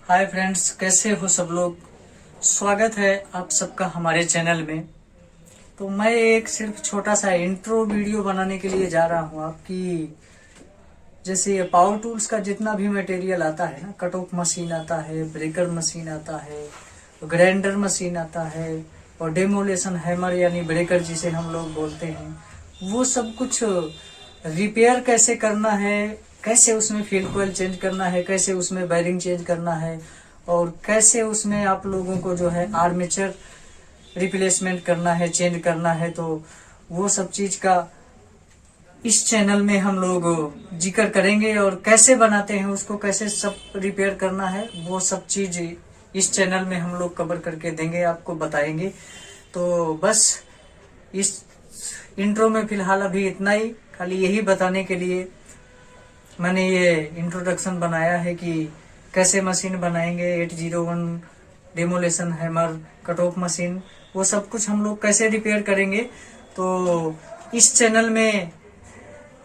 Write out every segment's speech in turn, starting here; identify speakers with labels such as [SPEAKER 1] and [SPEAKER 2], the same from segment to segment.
[SPEAKER 1] Hi friends, कैसे हो सब लोग। स्वागत है आप सबका हमारे चैनल में। तो मैं एक सिर्फ छोटा सा इंट्रो वीडियो बनाने के लिए जा रहा हूँ आपकी। जैसे ये पावर टूल्स का जितना भी मटेरियल आता है ना, कट ऑफ मशीन आता है, ब्रेकर मशीन आता है, ग्राइंडर मशीन आता है और डेमोलेशन हैमर यानी ब्रेकर जिसे हम लोग बोलते हैं, वो सब कुछ रिपेयर कैसे करना है, कैसे उसमें फील्ड कॉइल चेंज करना है, कैसे उसमें बैरिंग चेंज करना है और कैसे उसमें आप लोगों को जो है आर्मेचर रिप्लेसमेंट करना है, चेंज करना है। तो वो सब चीज का इस चैनल में हम लोग जिक्र करेंगे और कैसे बनाते हैं उसको, कैसे सब रिपेयर करना है, वो सब चीज इस चैनल में हम लोग कवर करके देंगे, आपको बताएंगे। तो बस इस इंट्रो में फिलहाल अभी इतना ही, खाली यही बताने के लिए मैंने ये इंट्रोडक्शन बनाया है कि कैसे मशीन बनाएंगे, 801 demolition hammer, cut off machine, वो सब कुछ हम लोग कैसे रिपेयर करेंगे। तो इस चैनल में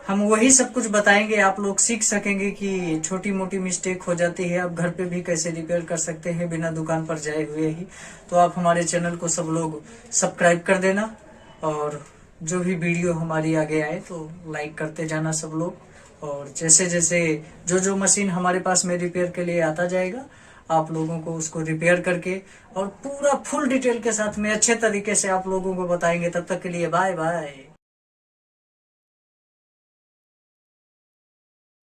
[SPEAKER 1] हम वही सब कुछ बताएंगे, आप लोग सीख सकेंगे कि छोटी मोटी मिस्टेक हो जाती है, आप घर पे भी कैसे रिपेयर कर सकते हैं बिना दुकान पर जाए हुए ही। तो आप हमारे चैनल को सब लोग सब्सक्राइब कर देना और जो भी वीडियो हमारी आगे आए तो लाइक करते जाना सब लोग। और जैसे जैसे जो मशीन हमारे पास में रिपेयर के लिए आता जाएगा, आप लोगों को उसको रिपेयर करके और पूरा फुल डिटेल के साथ में अच्छे तरीके से आप लोगों को बताएंगे। तब तक के लिए बाय बाय।